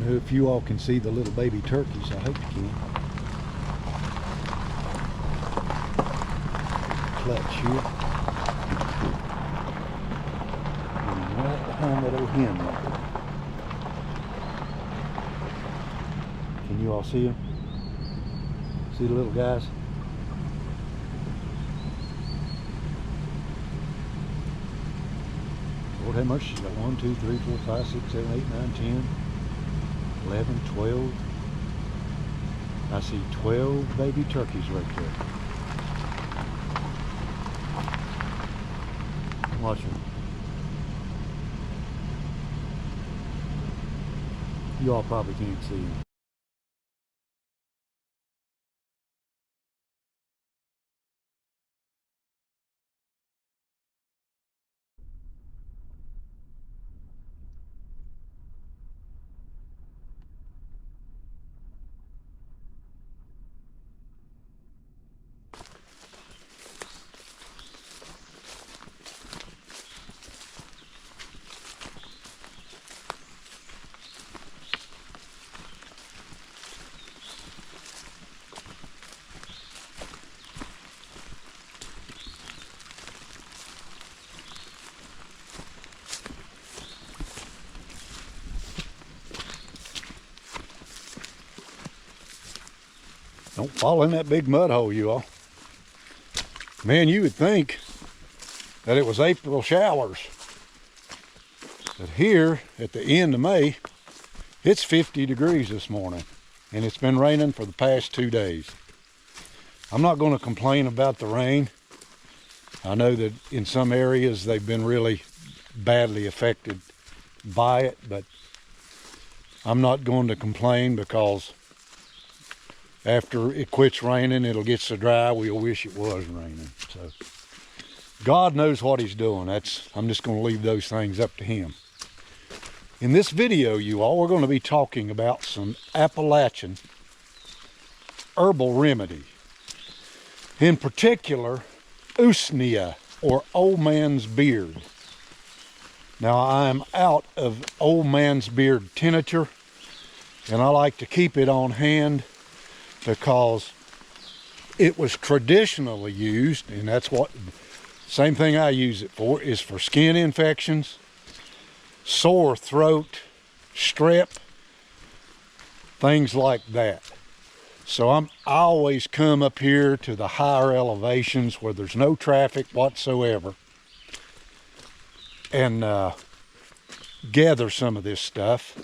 know if you all can see the little baby turkeys. I hope you can. Clutch here. And right behind that old hen right there. Can you all see them? See the little guys? Lord have mercy, she's got 1, 2, 3, 4, 5, 6, 7, 8, 9, 10, 11, 12. I see 12 baby turkeys right there. Watch them. You all probably can't see them. Don't fall in that big mud hole, you all. Man, you would think that it was April showers. But here at the end of May, it's 50 degrees this morning. And it's been raining for the past 2 days. I'm not going to complain about the rain. I know that in some areas they've been really badly affected by it, but I'm not going to complain because after it quits raining, it'll get so dry we'll wish it was raining. So God knows what he's doing. I'm just going to leave those things up to him. In this video, you all, we're going to be talking about some Appalachian herbal remedy. In particular, usnea, or old man's beard. Now, I'm out of old man's beard tincture, and I like to keep it on hand because it was traditionally used, and that's what, same thing I use it for, is for skin infections, sore throat, strep, things like that. So I always come up here to the higher elevations where there's no traffic whatsoever and gather some of this stuff.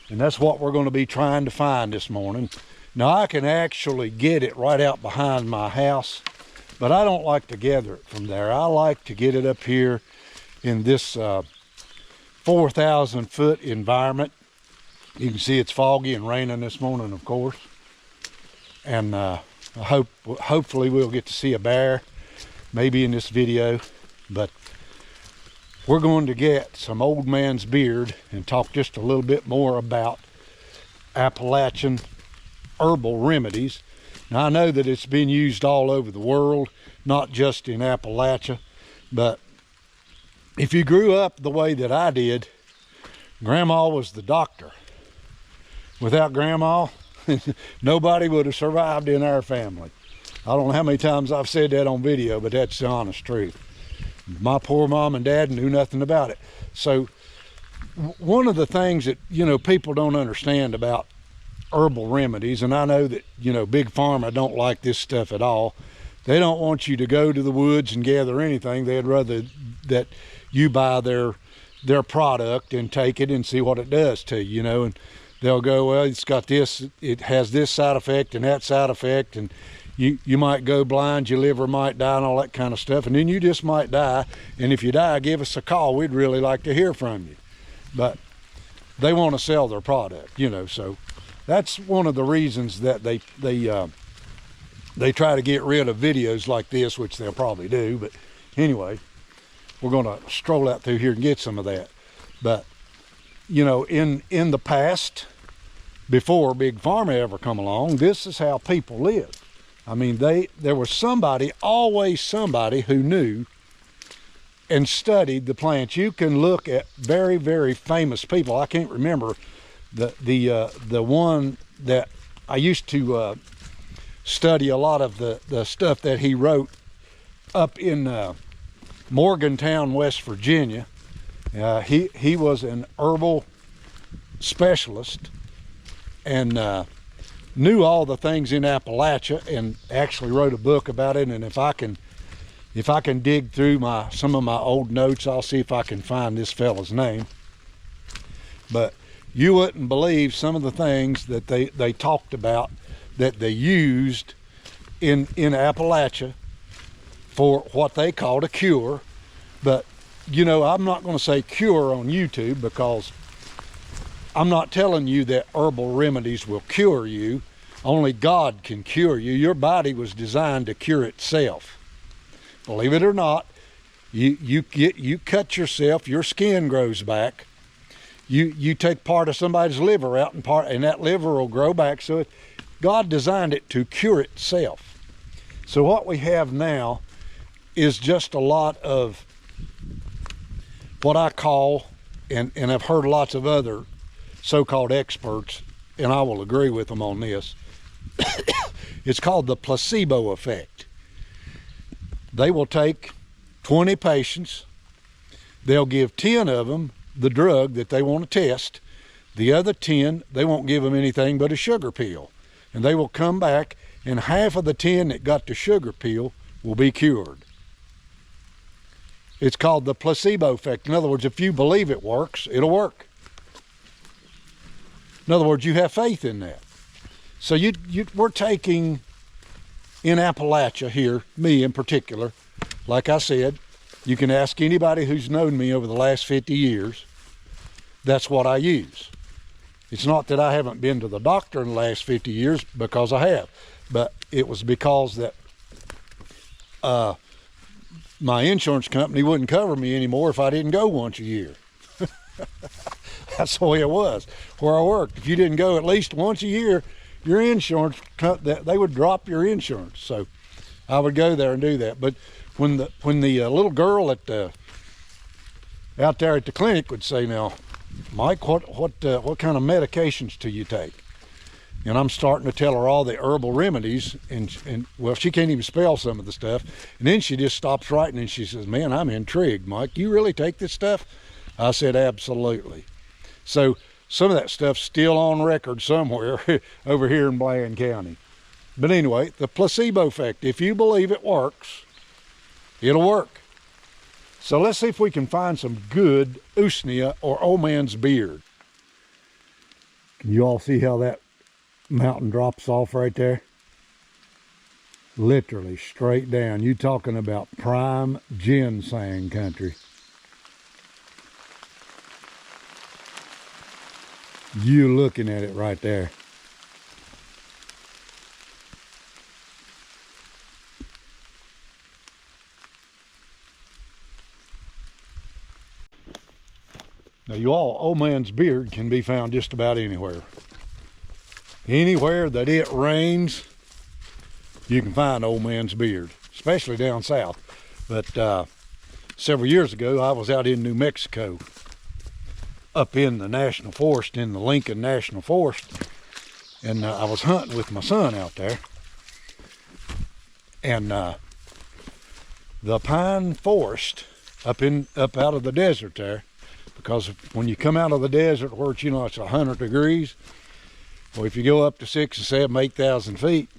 And that's what we're going to be trying to find this morning. Now, I can actually get it right out behind my house, but I don't like to gather it from there. I like to get it up here in this 4,000 foot environment. You can see it's foggy and raining this morning, of course. And hopefully we'll get to see a bear, maybe in this video. But we're going to get some old man's beard and talk just a little bit more about Appalachian herbal remedies. Now, I know that it's been used all over the world, not just in Appalachia, but if you grew up the way that I did, Grandma was the doctor. Without Grandma, nobody would have survived in our family. I don't know how many times I've said that on video, but that's the honest truth. My poor mom and dad knew nothing about it. So one of the things that, people don't understand about herbal remedies, and I know that, Big Pharma don't like this stuff at all. They don't want you to go to the woods and gather anything. They'd rather that you buy their product and take it and see what it does to you, and they'll go, well, it's got this, it has this side effect and that side effect, and you might go blind, your liver might die and all that kind of stuff, and then you just might die. And if you die, give us a call. We'd really like to hear from you. But they want to sell their product, so that's one of the reasons that they try to get rid of videos like this, which they'll probably do. But anyway, we're going to stroll out through here and get some of that. But in the past, before Big Pharma ever come along, this is how people lived. I mean, there was always somebody who knew and studied the plants. You can look at very, very famous people. I can't remember The one that I used to study a lot of the stuff that he wrote up in Morgantown, West Virginia. He was an herbal specialist and knew all the things in Appalachia, and actually wrote a book about it. And if I can dig through some of my old notes, I'll see if I can find this fella's name. But you wouldn't believe some of the things that they talked about that they used in Appalachia for what they called a cure. But you know, I'm not going to say cure on YouTube, because I'm not telling you that herbal remedies will cure you. Only God can cure you. Your body was designed to cure itself. Believe it or not, you cut yourself, your skin grows back. You take part of somebody's liver out, and that liver will grow back. So God designed it to cure itself. So what we have now is just a lot of what I call, and I've heard lots of other so-called experts, and I will agree with them on this, it's called the placebo effect. They will take 20 patients, they'll give 10 of them the drug that they want to test. The other 10, they won't give them anything but a sugar pill. And they will come back, and half of the 10 that got the sugar pill will be cured. It's called the placebo effect. In other words, if you believe it works, it'll work. In other words, you have faith in that. So we're taking, in Appalachia here, me in particular, like I said, you can ask anybody who's known me over the last 50 years, that's what I use. It's not that I haven't been to the doctor in the last 50 years, because I have, but it was because that my insurance company wouldn't cover me anymore if I didn't go once a year. That's the way it was where I worked. If you didn't go at least once a year, your insurance, they would drop your insurance. So I would go there and do that. But when the little girl out there at the clinic would say, "Now, Mike, what kind of medications do you take?" And I'm starting to tell her all the herbal remedies, and well, she can't even spell some of the stuff. And then she just stops writing, and she says, "Man, I'm intrigued, Mike. You really take this stuff?" I said, "Absolutely." So some of that stuff's still on record somewhere over here in Bland County. But anyway, the placebo effect. If you believe it works, it'll work. So let's see if we can find some good usnea, or old man's beard. Can you all see how that mountain drops off right there? Literally straight down. You talking about prime ginseng country. You looking at it right there. Now you all, old man's beard can be found just about anywhere. Anywhere that it rains, you can find old man's beard, especially down south. But several years ago, I was out in New Mexico, up in the National Forest, in the Lincoln National Forest, and I was hunting with my son out there. And the pine forest up out of the desert there, because when you come out of the desert where it's, it's 100 degrees, well, if you go up to 6,000, 7,000, 8,000 feet,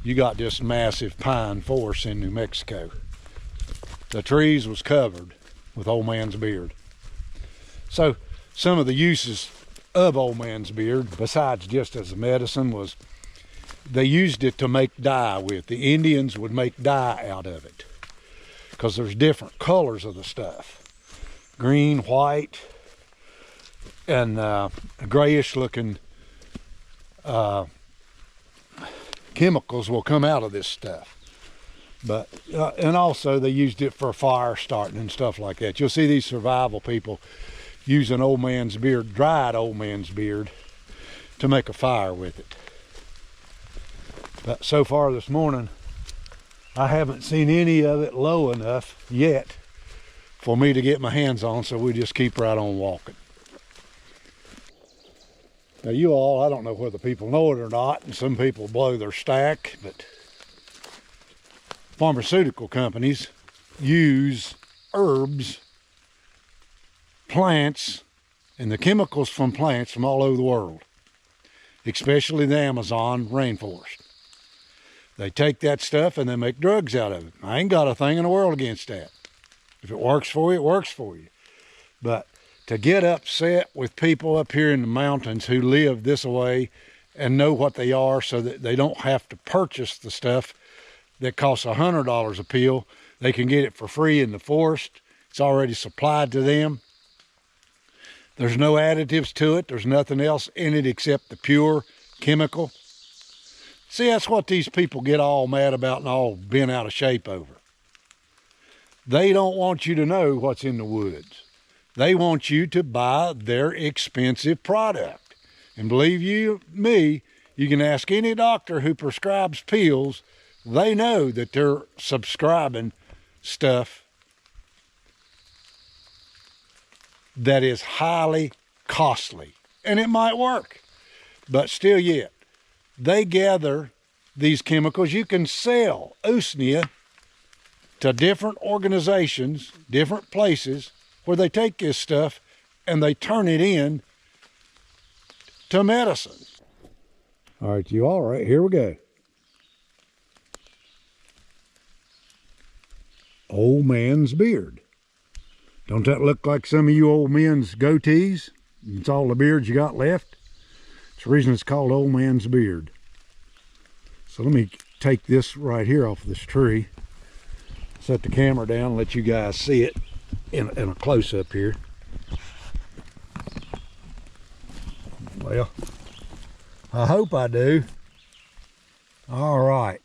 you got this massive pine forest in New Mexico. The trees was covered with old man's beard. So some of the uses of old man's beard, besides just as a medicine, was they used it to make dye with. The Indians would make dye out of it, because there's different colors of the stuff. Green, white, and grayish looking chemicals will come out of this stuff. But and also they used it for fire starting and stuff like that. You'll see these survival people using old man's beard, dried old man's beard, to make a fire with it. But so far this morning, I haven't seen any of it low enough yet for me to get my hands on, so we just keep right on walking. Now you all, I don't know whether people know it or not, and some people blow their stack, but pharmaceutical companies use herbs, plants, and the chemicals from plants from all over the world, especially the Amazon rainforest. They take that stuff and they make drugs out of it. I ain't got a thing in the world against that. If it works for you, it works for you. But to get upset with people up here in the mountains who live this way and know what they are so that they don't have to purchase the stuff that costs $100 a pill, they can get it for free in the forest. It's already supplied to them. There's no additives to it. There's nothing else in it except the pure chemical. See, that's what these people get all mad about and all bent out of shape over. They don't want you to know what's in the woods. They want you to buy their expensive product. And believe me, you can ask any doctor who prescribes pills, they know that they're subscribing stuff that is highly costly. And it might work, but still yet, they gather these chemicals. You can sell usnea to different organizations, different places, where they take this stuff and they turn it in to medicine. All right, you all right, here we go. Old man's beard. Don't that look like some of you old men's goatees? It's all the beards you got left. It's the reason it's called old man's beard. So let me take this right here off this tree. Set the camera down and let you guys see it in a close-up here. Well, I hope I do. All right.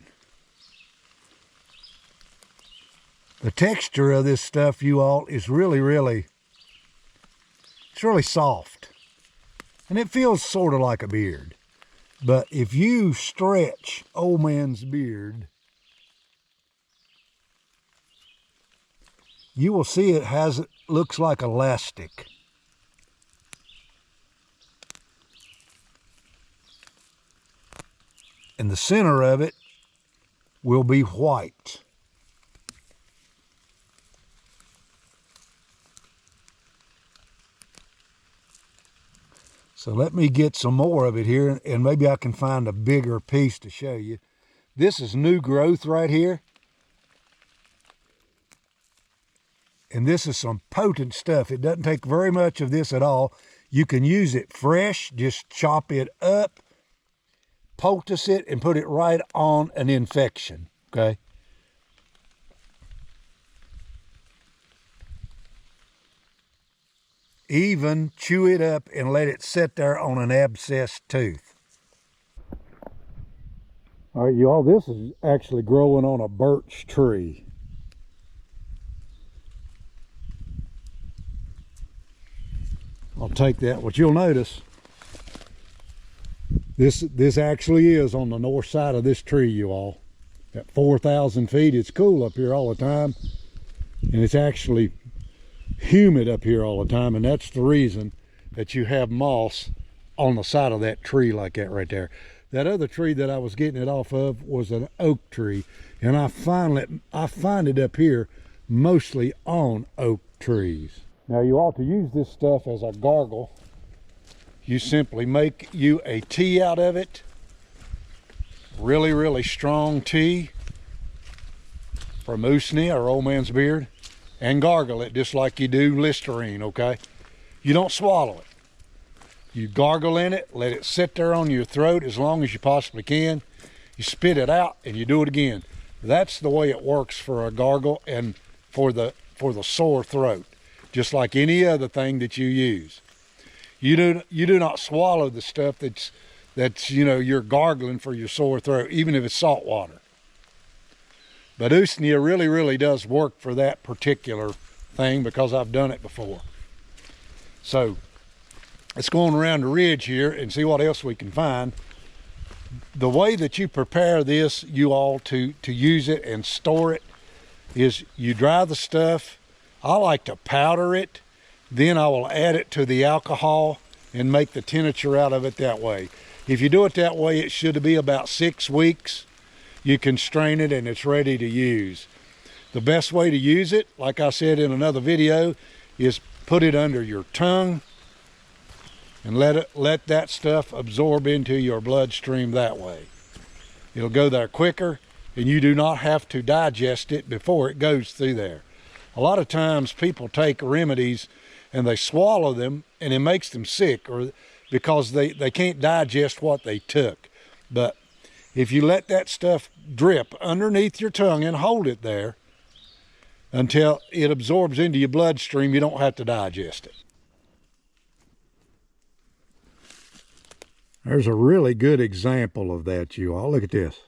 The texture of this stuff, you all, is really soft. And it feels sort of like a beard. But if you stretch old man's beard, you will see it looks like elastic. And the center of it will be white. So let me get some more of it here, and maybe I can find a bigger piece to show you. This is new growth right here. And this is some potent stuff. It doesn't take very much of this at all. You can use it fresh, just chop it up, poultice it, and put it right on an infection, okay? Even chew it up and let it sit there on an abscessed tooth. All right, y'all, this is actually growing on a birch tree. I'll take that. What you'll notice, this actually is on the north side of this tree, you all. At 4,000 feet, it's cool up here all the time. And it's actually humid up here all the time, and that's the reason that you have moss on the side of that tree like that right there. That other tree that I was getting it off of was an oak tree, and I find it up here mostly on oak trees. Now you ought to use this stuff as a gargle. You simply make you a tea out of it, really strong tea from usnea or old man's beard, and gargle it just like you do Listerine, okay? You don't swallow it. You gargle in it, let it sit there on your throat as long as you possibly can. You spit it out and you do it again. That's the way it works for a gargle and for the sore throat, just like any other thing that you use. You do not swallow the stuff that's you're gargling for your sore throat, even if it's salt water. But usnea really does work for that particular thing because I've done it before. So let's go on around the ridge here and see what else we can find. The way that you prepare this, you all, to use it and store it is you dry the stuff. I like to powder it, then I will add it to the alcohol and make the tincture out of it that way. If you do it that way, it should be about 6 weeks. You can strain it and it's ready to use. The best way to use it, like I said in another video, is put it under your tongue and let that stuff absorb into your bloodstream that way. It'll go there quicker, and you do not have to digest it before it goes through there. A lot of times people take remedies and they swallow them and it makes them sick, or because they can't digest what they took. But if you let that stuff drip underneath your tongue and hold it there until it absorbs into your bloodstream, you don't have to digest it. There's a really good example of that, you all. Look at this.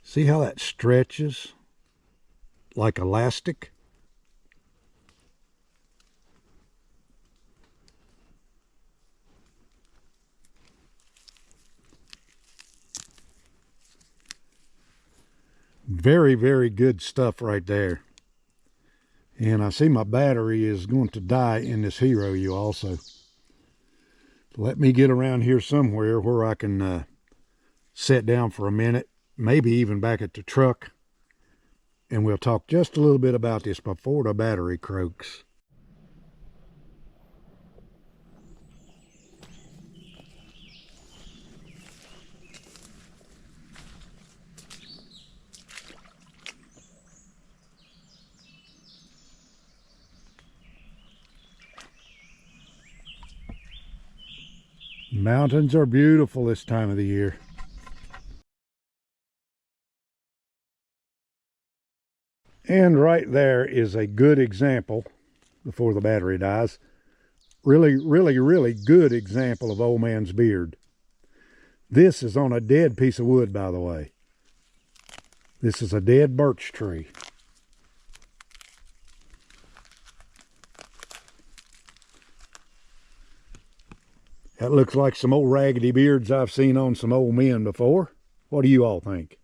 See how that stretches like elastic? Very, very good stuff right there. And I see my battery is going to die in this hero, you also. Let me get around here somewhere where I can sit down for a minute, maybe even back at the truck, and we'll talk just a little bit about this before the battery croaks. Mountains are beautiful this time of the year. And right there is a good example, before the battery dies, really, really, really good example of old man's beard. This is on a dead piece of wood, by the way. This is a dead birch tree. That looks like some old raggedy beards I've seen on some old men before. What do you all think?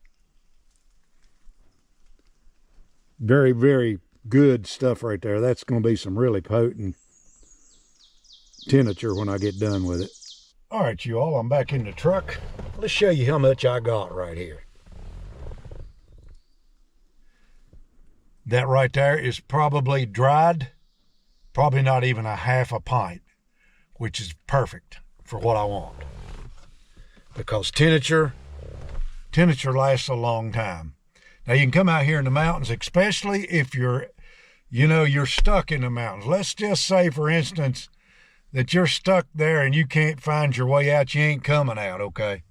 Very, very good stuff right there. That's going to be some really potent tincture when I get done with it. All right, you all, I'm back in the truck. Let's show you how much I got right here. That right there is probably dried, probably not even a half a pint, which is perfect for what I want. Because tincture lasts a long time. Now you can come out here in the mountains, especially if you're stuck in the mountains. Let's just say, for instance, that you're stuck there and you can't find your way out. You ain't coming out, okay?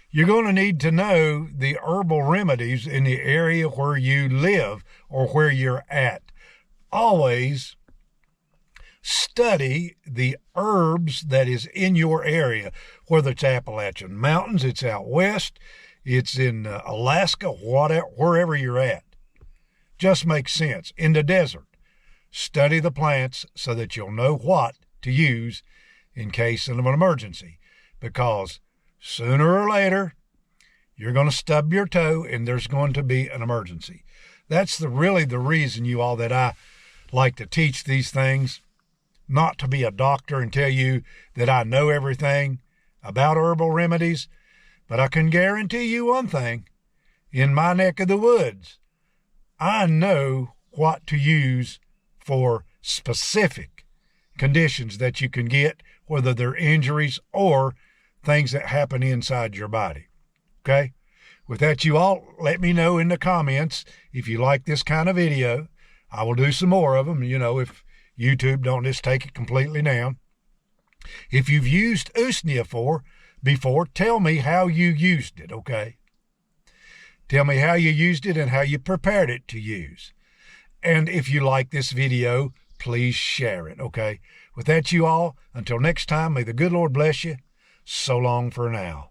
You're going to need to know the herbal remedies in the area where you live or where you're at. Always study the herbs that is in your area, whether it's Appalachian Mountains, it's out west, it's in Alaska, whatever, wherever you're at. Just makes sense. In the desert, study the plants so that you'll know what to use in case of an emergency, because sooner or later you're going to stub your toe and there's going to be an emergency. That's really the reason, you all, that I like to teach these things. Not to be a doctor and tell you that I know everything about herbal remedies, but I can guarantee you one thing. In my neck of the woods, I know what to use for specific conditions that you can get, whether they're injuries or things that happen inside your body. Okay? With that, you all, let me know in the comments if you like this kind of video. I will do some more of them, if YouTube don't just take it completely down. If you've used usnea before, tell me how you used it, okay? Tell me how you used it and how you prepared it to use. And if you like this video, please share it, okay? With that, you all, until next time, may the good Lord bless you. So long for now.